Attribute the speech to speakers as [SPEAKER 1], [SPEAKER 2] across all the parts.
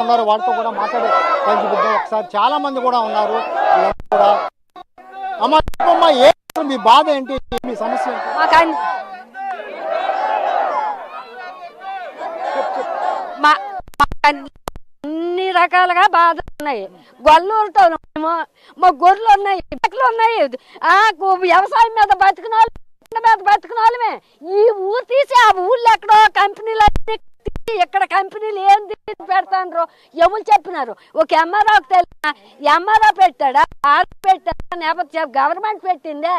[SPEAKER 1] ఉన్నారు, వాళ్ళతో కూడా మాట్లాడే పంచుకుంటాం ఒకసారి. చాలా మంది కూడా ఉన్నారు కూడా. అమ్మ చెప్పమ్మా, మీ బాధ ఏంటి, మీ సమస్య ఏంటి?
[SPEAKER 2] అన్ని రకాలుగా బాధలు ఉన్నాయి. గొల్లూరుతో మా గొర్రెలు ఉన్నాయి, ఎక్కలు ఉన్నాయి. వ్యవసాయం మీద బతికిన వాళ్ళమే. ఈ ఊరు తీసి ఆ ఊళ్ళో ఎక్కడో కంపెనీలు ఇక్కడ కంపెనీలు ఏం పెడతాండ్రు ఎవరు చెప్పినారు? ఒక ఎంఆర్ఓకి తెలియదా? ఎంఆర్ఓ పెట్టాడా, పెట్టాడా, లేకపోతే గవర్నమెంట్ పెట్టిందే,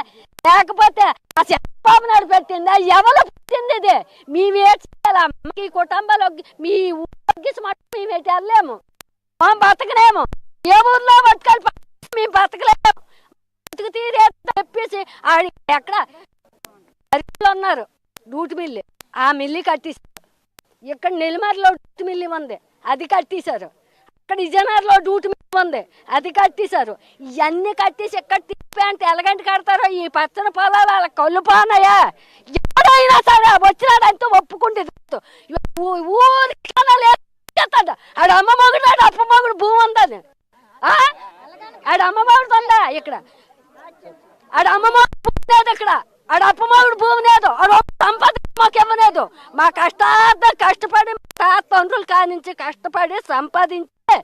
[SPEAKER 2] లేకపోతే ఆ చంద్రబాబు నాయుడు పెట్టిందా? ఎవరు పెట్టింది ఇది? మేమేటి కుటుంబాలు మీ ఊరికి మేమేటి వెళ్ళలేము, మేము బతకలేము. ఏ ఊర్లో బతకాలి, మేము బతకలేము. బతుకు తీరే చెప్పేసి ఎక్కడ ఉన్నారు డూటి మిల్లు, ఆ మిల్లు కట్టేశారు. ఇక్కడ నెల్లిమర్లో డూటి మిల్లు ఉంది, అది కట్టేశారు. అక్కడ విజయనగరంలో డూటి మిల్లు ఉంది, అది కట్టేశారు. ఇవన్నీ కట్టేసి ఎక్కడ తిప్పి అంటే ఎలాగంటి కడతారో ఈ పచ్చని పొలాలు వాళ్ళ కళ్ళు పోనాయా? ఎవరైనా సరే వచ్చినాడంతా ఒప్పుకుంటే ఊరికన్నా లేదు. ఆడ అమ్మ మొగుడు, ఆడ అప్ప మొగుడు భూమి ఉందని, ఆడ అమ్మ మొగుడు ఉందా ఇక్కడ? ఆడ అమ్మ మొగుడు లేదు ఇక్కడ, ఆడ అప్ప మొగుడు భూమి లేదు, ఆడ సంపద మాకు ఇవ్వలేదు. మా కష్టపడి తండ్రులు కానించి కష్టపడి సంపాదించి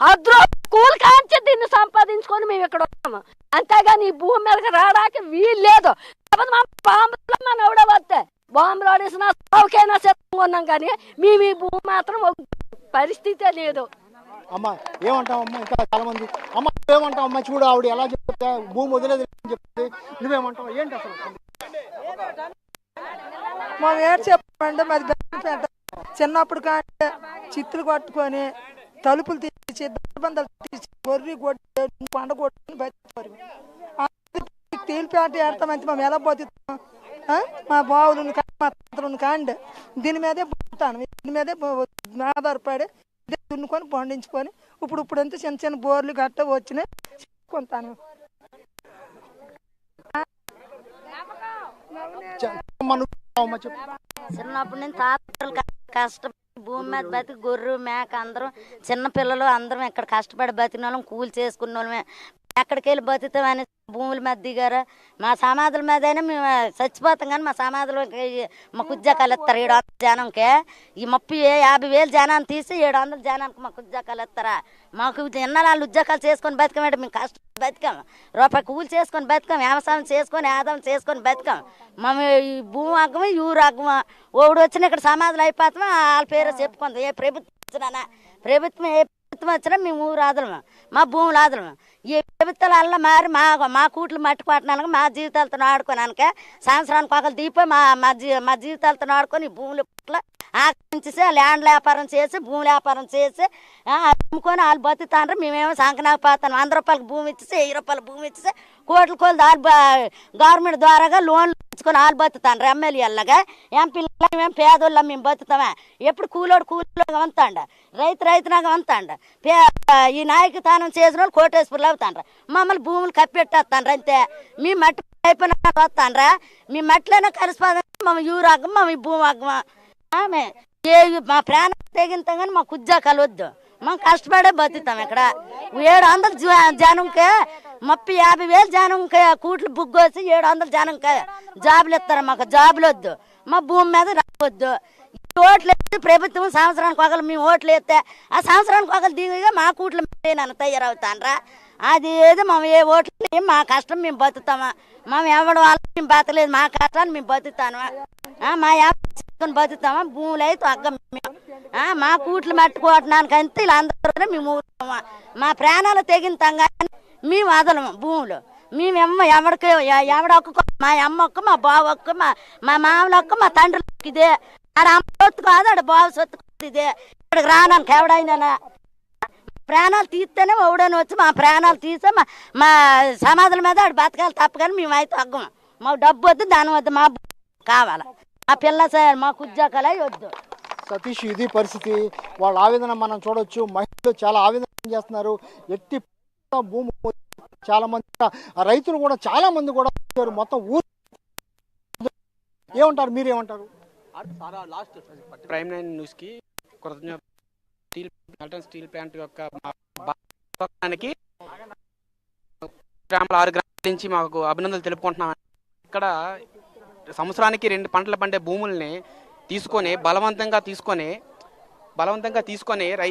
[SPEAKER 2] అద్రో స్కూల్ కాంచి దీన్ని సంపాదించుకొని మేము ఇక్కడ ఉన్నాము. అంతేగాని ఈ భూమి మీదకి రావడానికి వీలు లేదు. బాంబులో మన ఎవడో వస్తే బాంబులు ఆడేసిన సౌకైనా సిద్ధంగా ఉన్నాం, కానీ మేము ఈ భూమి మాత్రం పరిస్థితే లేదు.
[SPEAKER 1] అమ్మ ఏమంటావమ్మా? ఇంకా చాలా మంది అమ్మ ఏమంటావమ్మా? చూడు ఆవిడ ఎలా చెప్తే భూమి వదిలేదు చెప్తే నువ్వేమంటావు? ఏంటి అసలు?
[SPEAKER 3] మనం ఏడు చెప్పండి, మాది బెల్లంపేట. చిన్నప్పుడు కానీ చిత్తులు కొట్టుకొని తలుపులు తీసి దర్బందాలు తీసి గొర్రె కొట్టి పండ కొట్టుకొని బతికారు. తేలిపేట ఏడతామంటే మేము ఎలా బతుకుతాం? మా బావులు మా తంత్రులు కాండి దీని మీదే బతుకుతాను, దీని మీదే ఆధారపడి దున్నుకొని పండించుకొని ఇప్పుడు అంతా చిన్న చిన్న బోర్లు గట్ట వచ్చినాయి కొంటాను.
[SPEAKER 4] చిన్నప్పటి నుంచి తాతలు కష్టపడి భూమి మీద బతికి గొర్రె మేక అందరం చిన్న పిల్లలు అందరం ఇక్కడ కష్టపడి బతికిన వాళ్ళం, కూలి చేసుకున్న వాళ్ళమే. ఎక్కడికి వెళ్ళి బతుకుతామని భూముల మీద దిగారు. మా సమాధుల మీద అయినా మేము చచ్చిపోతాం, కానీ మా సమాధులకి మాకు ఉద్యోగాలు ఇస్తారు. 700 జనంకి ఈ 50,000 జనాన్ని తీసి 700 జనానికి మాకు ఉద్యోగాలు ఇస్తారా? మాకు ఎన్నాళ్ళు ఉద్యోగాలు చేసుకొని బతికామంటే మేము కష్టపడి బతికాము, రూపాయి కూలి చేసుకొని బతికాం, వ్యవసాయం చేసుకొని ఆదాయం చేసుకొని బతికాం. మేము ఈ భూమి అగ్గమా ఈ ఊరు అగ్గమా ఓడు వచ్చిన ఇక్కడ సమాధులు అయిపోతామా వాళ్ళ పేరు చెప్పుకుందాం. ఏ ప్రభుత్వం వచ్చినా ప్రభుత్వం వచ్చినా మేము ఊరు ఆదలము, మా భూములు ఆదలము. ఈ ప్రభుత్వాల మారి మా కూట్లు మట్టి పట్టడానికి మా జీవితాలతో ఆడుకోనాక సంవత్సరానికి ఒకరు దీపం మా జీవితాలతో ఆడుకొని ఈ భూములు పట్ల ఆక్రమించేసి ల్యాండ్ వ్యాపారం చేసి భూమి వ్యాపారం చేసి అమ్ముకొని వాళ్ళు బతుకుతాండ్రు. మేమేమో సంకనాకపోతాను. 100 రూపాయలకు భూమి ఇచ్చేసి 1000 రూపాయల భూమి ఇచ్చేసి కోట్ల గవర్నమెంట్ ద్వారాగా లోన్లు ఇచ్చుకొని వాళ్ళు బతుకుతాండ్రు. ఎమ్మెల్యేలాగా ఎంపీలు మేము పేదోళ్ళం మేము బతుకుతామా? ఎప్పుడు కూలోడుగా వంతాండ, రైతునాగా వంతాండ. ఈ నాయకతానం చేసిన వాళ్ళు కోటేశ్వర్లు అవుతాండ్రా, మమ్మల్ని భూములు కప్పెట్టేస్తాండ్రు. అంతే మీ మట్టి అయిపోయినా వస్తాండ్రా, మీ మట్టిలోనే కలిసిపోతాం. మమ్మల్ని యూరు అగ్గం, మమ్మల్ని భూమి అగ్గమా? మా ప్రాణం తెగింతాం, కానీ మాకు ఉద్యోగాలు వద్దు. మేము కష్టపడే బతుకుతాం. ఇక్కడ 700 జనంకే 50,000 జనంకే కూట్లు బుగ్గోసి 700 జనంకే జాబులు ఇస్తారు. మాకు జాబులు వద్దు, మా భూమి మీద రావద్దు. ఓట్లు వేస్తే ప్రభుత్వం సంవత్సరానికి ఒకరు మేము ఓట్లు వేస్తే ఆ సంవత్సరానికి ఒకరు దిగుగా మా కూట్లు నన్ను తయారవుతానరా? అది ఏదో మేము ఏ ఓట్లు మా కష్టం మేము బతుకుతామా? మేము ఎవడు వాళ్ళు మేము బతకలేదు, మా కష్టాన్ని మేము బతుకుతాను. మా చేసుకొని బతుకుతామా? భూములు అయితే అగ్గం మా కూట్లు మట్టుకోవడానికి అంతే వీళ్ళందరూ మేము ఊరుతామా? మా ప్రాణాలు తెగింతాం, కానీ మేము వదలము భూములు. మేమెమ్మ ఎవడొక్క మా అమ్మ ఒక్క, మా బావ ఒక్క, మా మామల ఒక్క, మా తండ్రులకి ఇదే. ఆడ అమ్మ సొత్తు కాదు, ఆడ బావ సొత్తు కాదు. ఇదే ఇక్కడికి రానానికి ఎవడైనా ప్రాణాలు తీస్తేనే ఎవడని వచ్చి మా ప్రాణాలు తీస్తే మా సమాధుల మీద ఆడు బతకాలి తప్ప, కానీ మేమైతే అగ్గం. మాకు డబ్బు వద్దు, దాని వద్దు, మా కావాలి. మా పిల్ల మాకు ఉద్యోగాలు వద్దు.
[SPEAKER 1] సతీష్, ఇది పరిస్థితి. వాళ్ళ ఆవేదన మనం చూడొచ్చు. మహిళలు చాలా ఆవేదన చేస్తున్నారు. ఎట్టి భూమి చాలా మంది రైతులు కూడా చాలా మంది కూడా మొత్తం ఊరు. ఏమంటారు, మీరేమంటారు?
[SPEAKER 5] ప్రైమ్ 9 న్యూస్కి కృతజ్ఞత. మెల్టన్ స్టీల్ ప్లాంట్ యొక్క భాగానికి గ్రామాల 6 గ్రామాల నుంచి మాకు అభినందనలు తెలుపుకుంటున్నాం. ఇక్కడ సంవత్సరానికి 2 పంటలు పండే భూముల్ని తీసుకొని బలవంతంగా తీసుకొని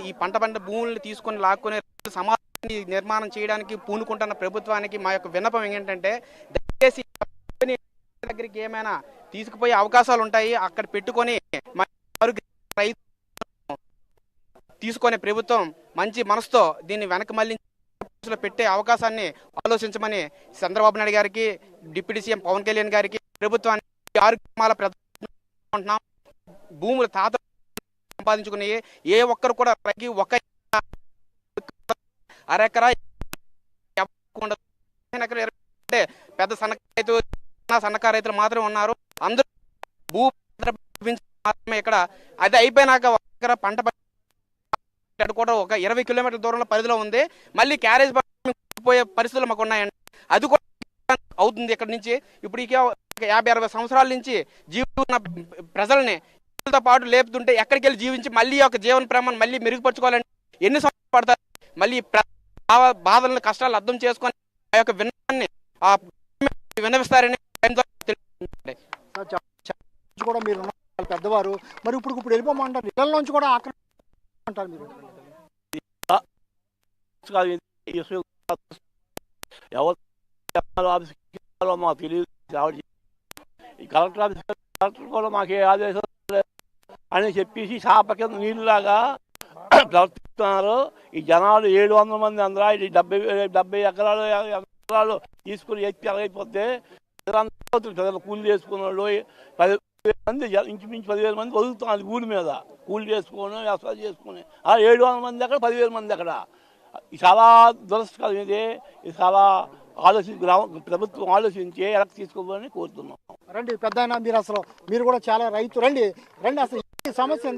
[SPEAKER 5] ఈ పంట భూముల్ని తీసుకొని లాక్కొని సమాజాన్ని నిర్మాణం చేయడానికి పూనుకుంటున్న ప్రభుత్వానికి మా యొక్క విన్నపం ఏంటంటే, దయచేసి దగ్గరికి ఏమైనా తీసుకుపోయే అవకాశాలు ఉంటాయి, అక్కడ పెట్టుకొని రైతు తీసుకునే ప్రభుత్వం మంచి మనసుతో దీన్ని వెనక మళ్ళీ పెట్టే అవకాశాన్ని ఆలోచించమని చంద్రబాబు నాయుడు గారికి, డిప్యూటీ సీఎం పవన్ కళ్యాణ్ గారికి, ప్రభుత్వానికి 6 గ్రామాల ప్రజలు భూములు తాత సంపాదించుకుని ఏ ఒక్కరు కూడా ఒక అరెకరా పెద్ద సన్నకారు రైతులు మాత్రమే ఉన్నారు. అందరూ భూ మాత్రమే ఇక్కడ అది అయిపోయినాక ఒక పంట కూడా ఒక 20 కిలోమీటర్ల దూరంలో పరిధిలో ఉంది. మళ్ళీ క్యారేజ్ పోయే పరిస్థితులు మాకు ఉన్నాయండి. అది కూడా అవుతుంది ఇక్కడ నుంచి. ఇప్పుడు 50-60 సంవత్సరాల నుంచి జీవిస్తున్న ప్రజల్ని తో పాటు లేపుతుంటే ఎక్కడికి వెళ్ళి జీవించి మళ్ళీ ఒక జీవన ప్రేమను మళ్ళీ మెరుగుపరచుకోవాలంటే ఎన్ని సంవత్సరాలు పడతారు? మళ్ళీ బాధలను కష్టాలు అర్థం చేసుకొని ఆ యొక్క విన్నపాన్ని విన్నవిస్తారని
[SPEAKER 1] కూడా మీరు పెద్దవారు, మరి ఇప్పుడు వెళ్ళిపోమంటారు, ఇళ్ళ నుంచి కూడా ఆక్రమించారు మీరు.
[SPEAKER 6] ఎవరు మాకు తెలియదు, కలెక్టర్ ఆఫీస్ కూడా మాకు ఏ ఆదేశం అని చెప్పేసి శాప కింద నీళ్ళలాగా ప్రవర్తిస్తున్నారు. ఈ జనాలు 700 మంది అందరూ 70 ఎకరాలు తీసుకుని ఎత్తి అలాగైపోతే ప్రజలు కూలి చేసుకున్న వాళ్ళు 10,000 మంది, ఇంచుమించు 10,000 మంది వదులుతున్నారు ఊరి మీద కూలి చేసుకొని వ్యవసాయం చేసుకుని. 700 మంది అక్కడ, 10,000 మంది అక్కడ. చాలా దురదృష్టకరం ఇది చాలా ప్రభుత్వం ఆలోచించి ఎలక్ట్ తీసుకోవాలని కోరుతున్నాం.
[SPEAKER 1] రండి పెద్ద మీరు కూడా చాలా రైతు, రండి అసలు ఈ సమస్య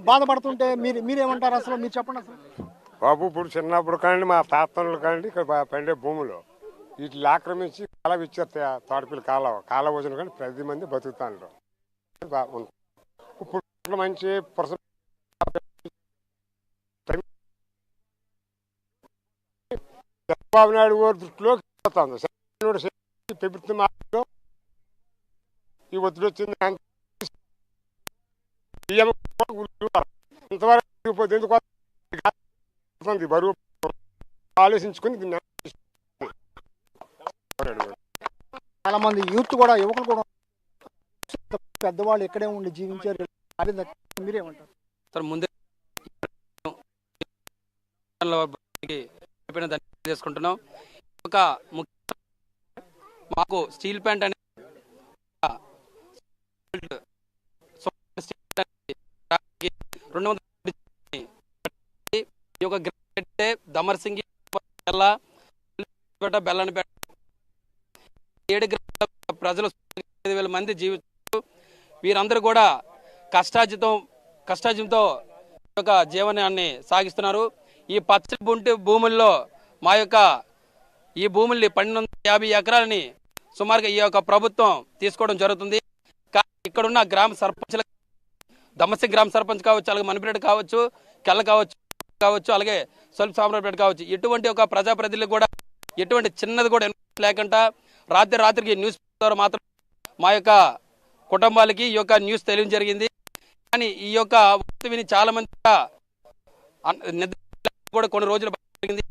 [SPEAKER 1] బాధపడుతుంటే మీరేమంటారు? అసలు మీరు చెప్పండి. అసలు
[SPEAKER 7] బాబు ఇప్పుడు చిన్నప్పుడు కానీ మా తాతలు కానీ ఇక్కడ పండే భూములు వీటిని ఆక్రమించి కాలం ఇచ్చారు. తోటపిల్లి కాల వజన కానీ 10 మంది బతుకుతారు. ఇప్పుడు మంచి చంద్రబాబు నాయుడు గారి దృష్టిలో ప్రభుత్వం ఈ ఒత్తిడి వచ్చింది. ఇంతవరకు బరువు ఆలోచించుకుని
[SPEAKER 1] చాలా మంది యూత్ కూడా, యువకులు కూడా పెద్దవాళ్ళు ఇక్కడే ఉండి జీవించారు. మీరేమంటారు
[SPEAKER 8] సార్? ముందే చేసుకుంటున్నాం. ఒక ముఖ్య మాకు స్టీల్ ప్లాంట్ అనేది దమర్సింగి బెల్లానిపేట 7 గ్రామాల ప్రజలు 5,000 మంది జీవిస్తూ వీరందరూ కూడా కష్టార్జితంతో యొక్క జీవనాన్ని సాగిస్తున్నారు. ఈ పచ్చని భూముల్లో మా యొక్క ఈ భూముల్ని 1250 ఎకరాలని సుమారుగా ఈ యొక్క ప్రభుత్వం తీసుకోవడం జరుగుతుంది. ఇక్కడున్న గ్రామ సర్పంచ్ల, దమర్సింగి గ్రామ సర్పంచ్ కావచ్చు, అలాగే మణిపేట కావచ్చు, కెల్ల కావచ్చు, అలాగే స్వల్ప సామరాపేట కావచ్చు, ఎటువంటి ఒక ప్రజాప్రతినిధులకు కూడా ఎటువంటి చిన్నది కూడా లేకుండా రాత్రికి న్యూస్ ద్వారా మాత్రం మా యొక్క కుటుంబాలకి ఈ యొక్క న్యూస్ తెలియడం జరిగింది. కానీ ఈ యొక్క వార్త విని చాలా మంది కూడా కొన్ని రోజులు జరిగింది.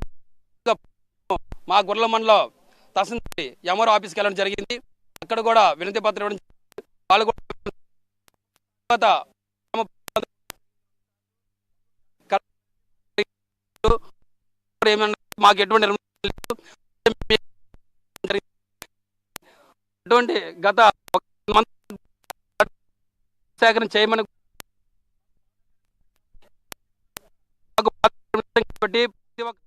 [SPEAKER 8] మా గుర్ల మండలం తహసీల్దార్ ఎంఆర్ఓ ఆఫీస్కి వెళ్ళడం జరిగింది. అక్కడ కూడా వినతి పత్రం ఇవ్వడం జరిగింది. వాళ్ళు కూడా మాకు ఎటువంటి గత సేకరణ చేయమని ప్రతి ఒక్క